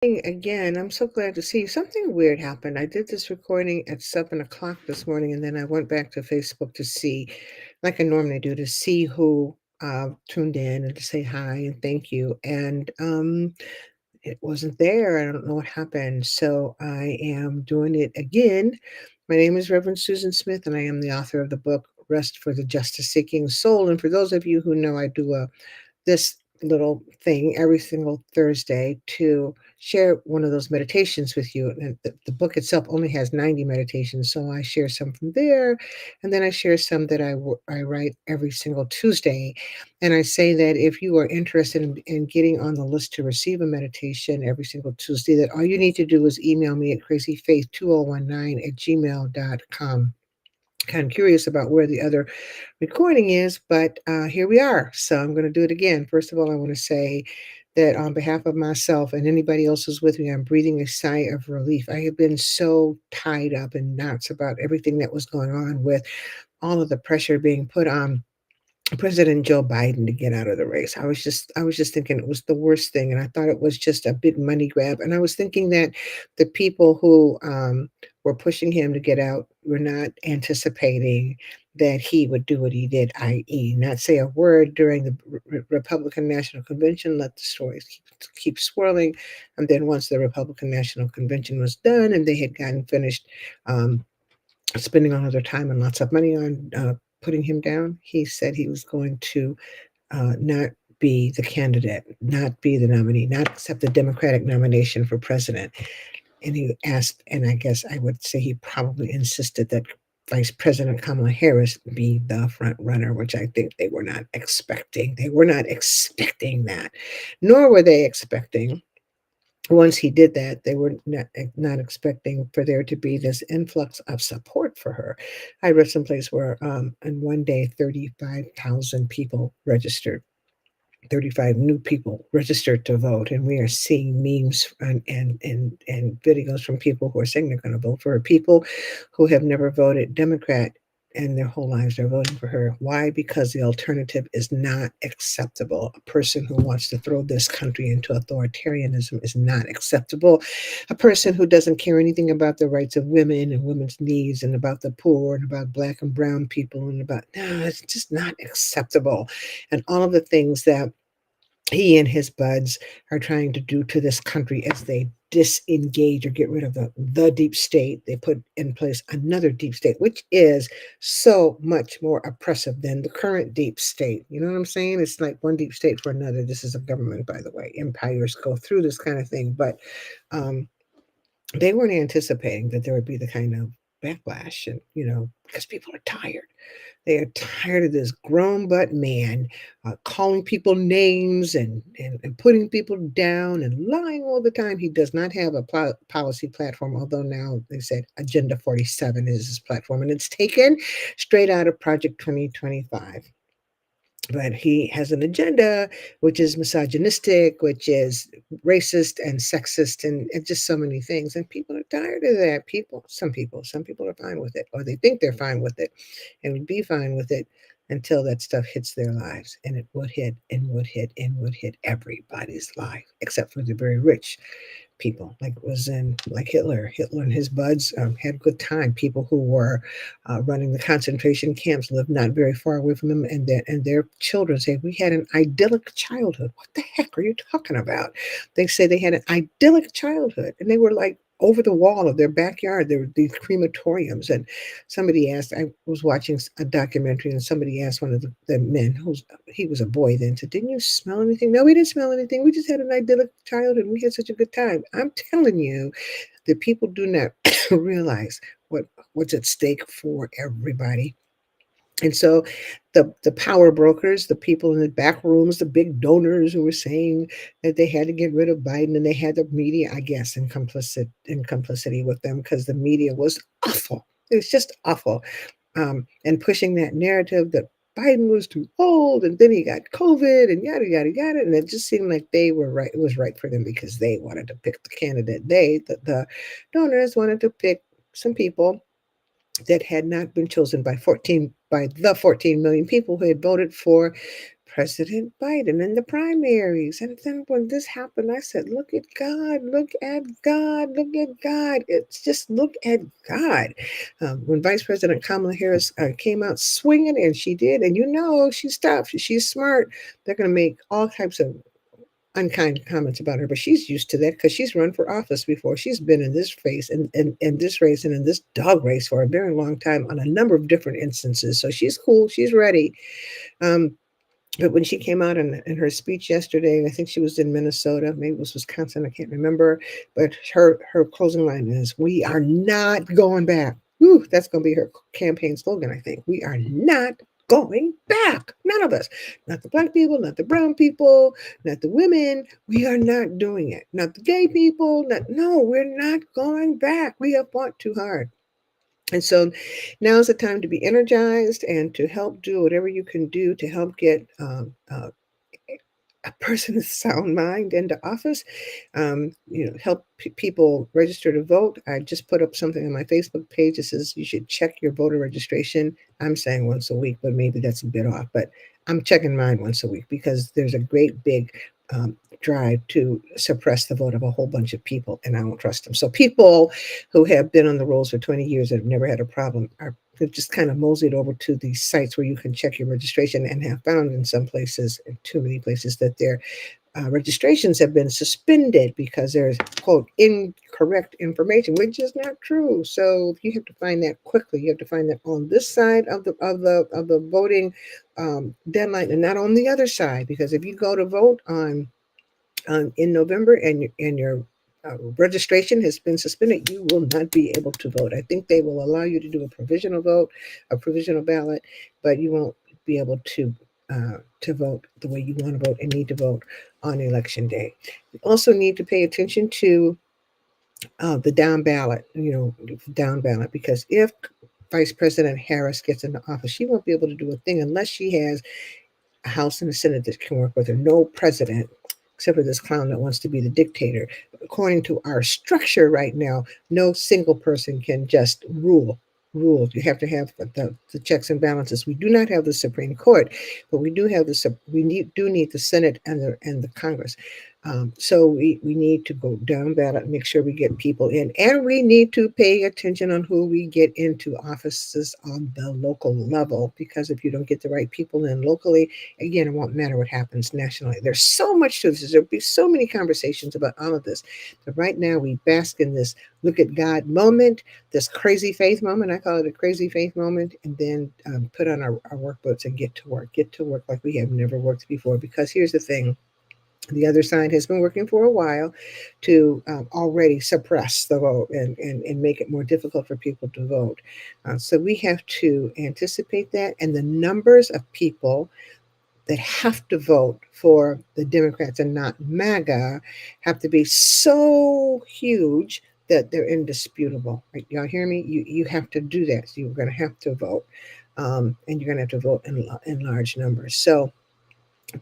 Hey, again, I'm so glad to see you. Something weird happened. I did this recording at 7 o'clock this morning, and then I went back to Facebook to see, like I normally do, to see who tuned in and to say hi and thank you. And it wasn't there. I don't know what happened. So I am doing it again. My name is Reverend Susan Smith, and I am the author of the book Rest for the Justice Seeking Soul. And for those of you who know, I do this little thing every single Thursday to share one of those meditations with you. And the book itself only has 90 meditations, so I share some from there, and then I share some that I write every single Tuesday. And I say that if you are interested in getting on the list to receive a meditation every single Tuesday, that all you need to do is email me at crazyfaith2019@gmail.com. Kind of curious about where the other recording is, but here we are. So I'm going to do it again. First of all, I want to say that on behalf of myself and anybody else who's with me, I'm breathing a sigh of relief. I have been so tied up in knots about everything that was going on with all of the pressure being put on President Joe Biden to get out of the race. I was just thinking it was the worst thing, and I thought it was just a big money grab. And I was thinking that the people who were pushing him to get out were not anticipating that he would do what he did, i.e., not say a word during the Republican National Convention, let the stories keep swirling, and then once the Republican National Convention was done and they had gotten finished. Spending all of their time and lots of money on putting him down, he said he was going to not be the candidate, not be the nominee, not accept the Democratic nomination for president. And he asked, and I guess I would say he probably insisted that Vice President Kamala Harris be the front runner, which I think they were not expecting. They were not expecting that, nor were they expecting once he did that, they were not expecting for there to be this influx of support for her. I read someplace where in one day 35,000 people registered. 35 new people registered to vote, and we are seeing memes and videos from people who are saying they're going to vote for her. People who have never voted Democrat and their whole lives are voting for her. Why? Because the alternative is not acceptable. A person who wants to throw this country into authoritarianism is not acceptable. A person who doesn't care anything about the rights of women and women's needs and about the poor and about black and brown people and about, no, it's just not acceptable. And all of the things that he and his buds are trying to do to this country as they disengage or get rid of the deep state. They put in place another deep state, which is so much more oppressive than the current deep state. You know what I'm saying? It's like one deep state for another. This is a government, by the way. Empires go through this kind of thing, but um, they weren't anticipating that there would be the kind of backlash, and because people are tired. They are tired of this grown butt man calling people names and putting people down and lying all the time. He does not have a policy platform, although now they said Agenda 47 is his platform, and it's taken straight out of Project 2025. But he has an agenda which is misogynistic, which is racist and sexist, and just so many things. And people are tired of that. Some people are fine with it, or they think they're fine with it, and would be fine with it until that stuff hits their lives. And it would hit and would hit and would hit everybody's life, except for the very rich people, like it was in like Hitler and his buds had a good time. People who were running the concentration camps lived not very far away from them, and their children say we had an idyllic childhood. What the heck are you talking about? They say they had an idyllic childhood, and they were like over the wall of their backyard there were these crematoriums. And somebody asked, I was watching a documentary, and somebody asked one of the men, he was a boy then, said, didn't you smell anything? No, we didn't smell anything. We just had an idyllic childhood. We had such a good time. I'm telling you that people do not realize what's at stake for everybody. And so the power brokers, the people in the back rooms, the big donors who were saying that they had to get rid of Biden, and they had the media, I guess, in complicity with them, because the media was awful. It was just awful. And pushing that narrative that Biden was too old, and then he got COVID, and yada yada yada. And it just seemed like they were right. It was right for them because they wanted to pick the candidate. The donors, wanted to pick some people that had not been chosen by the 14 million people who had voted for President Biden in the primaries. And then when this happened, I said, look at God, look at God, look at God. It's just look at God. When Vice President Kamala Harris came out swinging, and she did, and she's tough, she's smart, they're going to make all types of unkind comments about her, but she's used to that because she's run for office before. She's been in this race and this race and in this dog race for a very long time on a number of different instances. So she's cool. She's ready. Um, but when she came out in her speech yesterday, I think she was in Minnesota, maybe it was Wisconsin, I can't remember. But her closing line is, "We are not going back." Whew, that's going to be her campaign slogan, I think. We are not going back. None of us. Not the black people, not the brown people, not the women. We are not doing it. Not the gay people. No, we're not going back. We have fought too hard. And so now's the time to be energized and to help do whatever you can do to help get a person with sound mind into office. Help people register to vote. I just put up something on my Facebook page that says you should check your voter registration. I'm saying once a week, but maybe that's a bit off. But I'm checking mine once a week because there's a great big drive to suppress the vote of a whole bunch of people, and I don't trust them. So people who have been on the rolls for 20 years and have never had a problem are they've just kind of moseyed over to these sites where you can check your registration, and have found in some places, in too many places, that their registrations have been suspended because there's, quote, incorrect information, which is not true. So you have to find that quickly. You have to find that on this side of the voting deadline, and not on the other side. Because if you go to vote on in November and your registration has been suspended, you will not be able to vote. I think they will allow you to do a provisional vote, a provisional ballot, but you won't be able to vote the way you want to vote and need to vote on election day. You also need to pay attention to the down ballot, down ballot, because if Vice President Harris gets into office, she won't be able to do a thing unless she has a House and a Senate that can work with her. No president, except for this clown that wants to be the dictator. According to our structure right now, no single person can just rule. You have to have the checks and balances. We do not have the Supreme Court, but we do have do need the Senate and the Congress. So we need to go down ballot and make sure we get people in, and we need to pay attention on who we get into offices on the local level, because if you don't get the right people in locally, again, it won't matter what happens nationally. There's so much to this. There'll be so many conversations about all of this. But right now we bask in this look at God moment, this crazy faith moment. I call it a crazy faith moment. And then put on our work boots and get to work like we have never worked before. Because here's the thing. The other side has been working for a while to already suppress the vote and make it more difficult for people to vote. So we have to anticipate that. And the numbers of people that have to vote for the Democrats and not MAGA have to be so huge that they're indisputable. Right? Y'all hear me? You have to do that. So you're going to have to vote. And you're going to have to vote in large numbers. So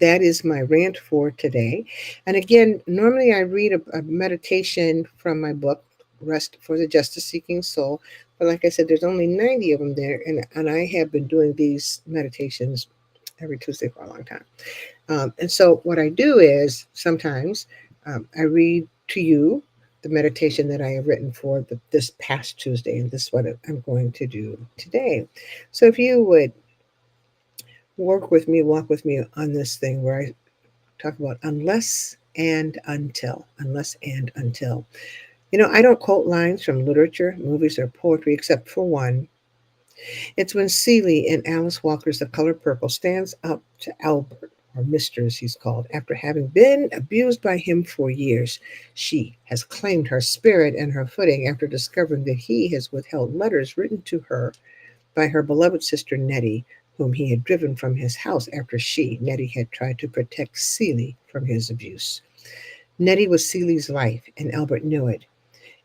that is my rant for today. And again, normally I read a meditation from my book, Rest for the Justice Seeking Soul. But like I said, there's only 90 of them there. And I have been doing these meditations every Tuesday for a long time. And so what I do is sometimes I read to you the meditation that I have written for this past Tuesday. And this is what I'm going to do today. So if you would walk with me on this thing where I talk about unless and until. Unless and until. I don't quote lines from literature, movies, or poetry except for one. It's when Celie in Alice Walker's The Color Purple stands up to Albert, or Mr. as he's called, after having been abused by him for years. She has claimed her spirit and her footing after discovering that he has withheld letters written to her by her beloved sister Nettie, whom he had driven from his house after Nettie, had tried to protect Celie from his abuse. Nettie was Celie's life, and Albert knew it,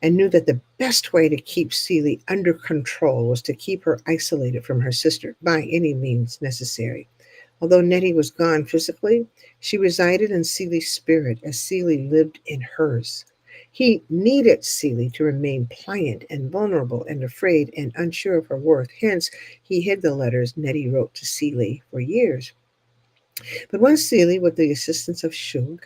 and knew that the best way to keep Celie under control was to keep her isolated from her sister by any means necessary. Although Nettie was gone physically, she resided in Celie's spirit as Celie lived in hers. He needed Celie to remain pliant and vulnerable and afraid and unsure of her worth. Hence, he hid the letters Nettie wrote to Celie for years. But once Seeley, with the assistance of Shug,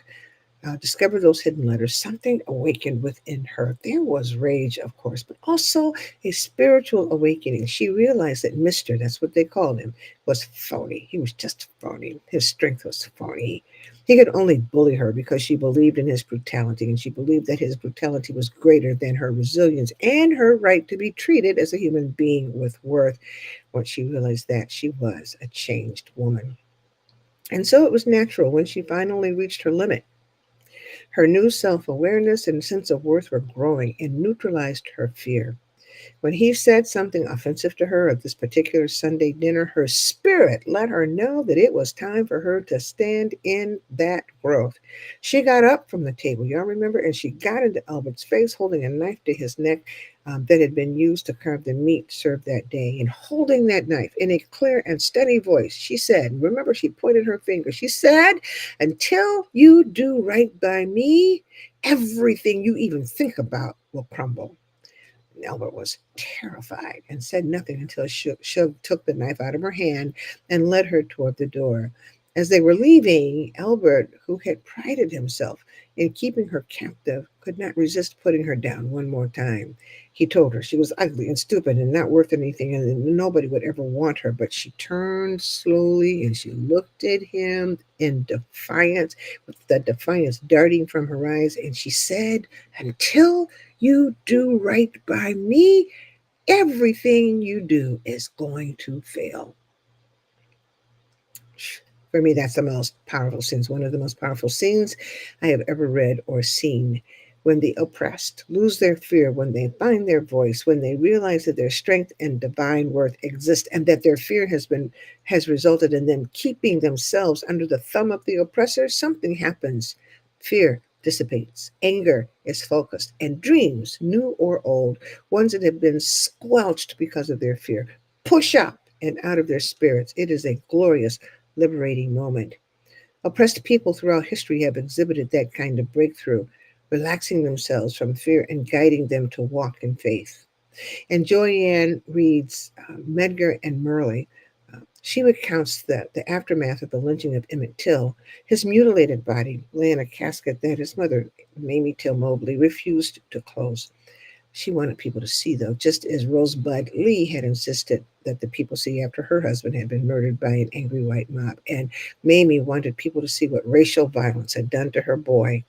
discovered those hidden letters, something awakened within her. There was rage, of course, but also a spiritual awakening. She realized that Mister, that's what they called him, was phony. He was just phony. His strength was phony. He could only bully her because she believed in his brutality, and she believed that his brutality was greater than her resilience and her right to be treated as a human being with worth. Once she realized that, she was a changed woman. And so it was natural when she finally reached her limit. Her new self awareness and sense of worth were growing and neutralized her fear. When he said something offensive to her at this particular Sunday dinner, her spirit let her know that it was time for her to stand in that growth. She got up from the table, y'all remember, and she got into Albert's face, holding a knife to his neck that had been used to carve the meat served that day. And holding that knife in a clear and steady voice, she said, remember, she pointed her finger, she said, until you do right by me, everything you even think about will crumble. Albert was terrified and said nothing until Shug took the knife out of her hand and led her toward the door. As they were leaving, Albert, who had prided himself in keeping her captive, could not resist putting her down one more time. He told her she was ugly and stupid and not worth anything, and that nobody would ever want her. But she turned slowly and she looked at him in defiance, with the defiance darting from her eyes, and she said, until you do right by me, everything you do is going to fail. For me, that's the most powerful scenes, one of the most powerful scenes I have ever read or seen. When the oppressed lose their fear, when they find their voice, when they realize that their strength and divine worth exist, and that their fear has resulted in them keeping themselves under the thumb of the oppressor, something happens. Fear dissipates, anger is focused, and dreams, new or old, ones that have been squelched because of their fear, push up and out of their spirits. It is a glorious liberating moment. Oppressed people throughout history have exhibited that kind of breakthrough, relaxing themselves from fear and guiding them to walk in faith. And Joyanne reads Medgar and Murley. She recounts the aftermath of the lynching of Emmett Till. His mutilated body lay in a casket that his mother, Mamie Till Mobley, refused to close. She wanted people to see, though, just as Rosebud Lee had insisted that the people see after her husband had been murdered by an angry white mob. And Mamie wanted people to see what racial violence had done to her boy.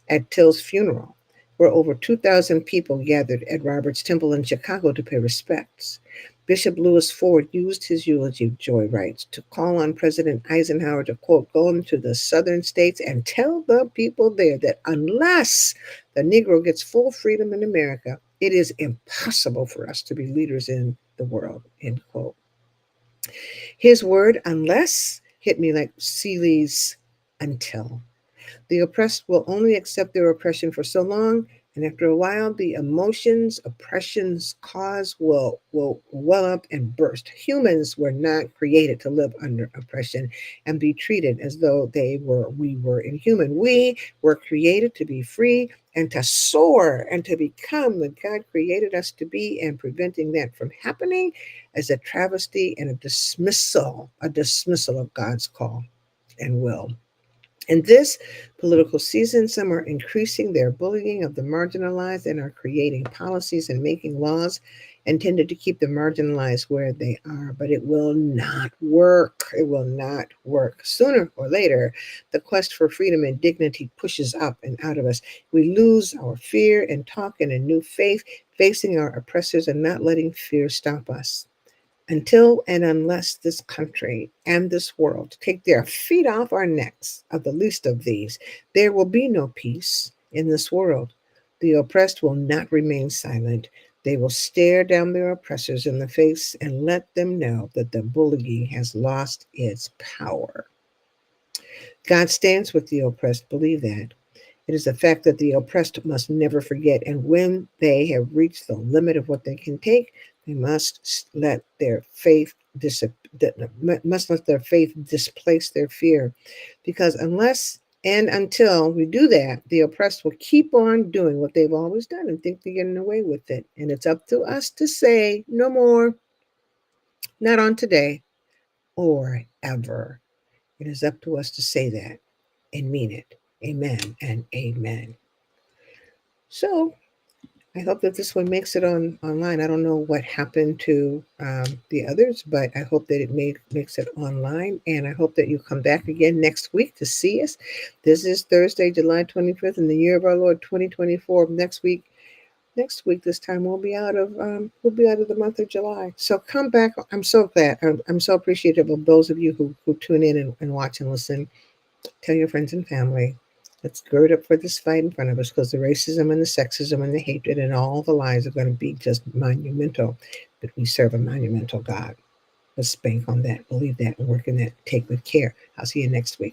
At Till's funeral, where over 2,000 people gathered at Robert's Temple in Chicago to pay respects, Bishop Louis Ford used his eulogy of Joy Rights to call on President Eisenhower to, quote, go into the southern states and tell the people there that unless the Negro gets full freedom in America, it is impossible for us to be leaders in the world, end quote. His word, unless, hit me like Seeley's until. The oppressed will only accept their oppression for so long, and after a while, the emotions oppressions cause will well up and burst. Humans were not created to live under oppression and be treated as though we were inhuman. We were created to be free and to soar and to become what God created us to be, and preventing that from happening is a travesty and a dismissal of God's call and will. In this political season, some are increasing their bullying of the marginalized and are creating policies and making laws intended to keep the marginalized where they are. But it will not work. It will not work. Sooner or later, the quest for freedom and dignity pushes up and out of us. We lose our fear and talk in a new faith, facing our oppressors and not letting fear stop us. Until and unless this country and this world take their feet off our necks of the least of these, there will be no peace in this world. The oppressed will not remain silent. They will stare down their oppressors in the face and let them know that the bullying has lost its power. God stands with the oppressed, believe that. It is a fact that the oppressed must never forget, and when they have reached the limit of what they can take, they let their faith must let their faith displace their fear, because unless and until we do that, the oppressed will keep on doing what they've always done and think they're getting away with it. And it's up to us to say, no more, not on today or ever. It is up to us to say that and mean it. Amen and amen. So I hope that this one makes it on online. I don't know what happened to the others, but I hope that makes it online. And I hope that you come back again next week to see us. This is Thursday, July 25th, in the year of our Lord 2024. Next week, this time we'll be out of the month of July. So come back. I'm so glad. I'm so appreciative of those of you who tune in and watch and listen. Tell your friends and family. Let's gird up for this fight in front of us, because the racism and the sexism and the hatred and all the lies are going to be just monumental. But we serve a monumental God. Let's bank on that, believe that, and work in that. Take good care. I'll see you next week.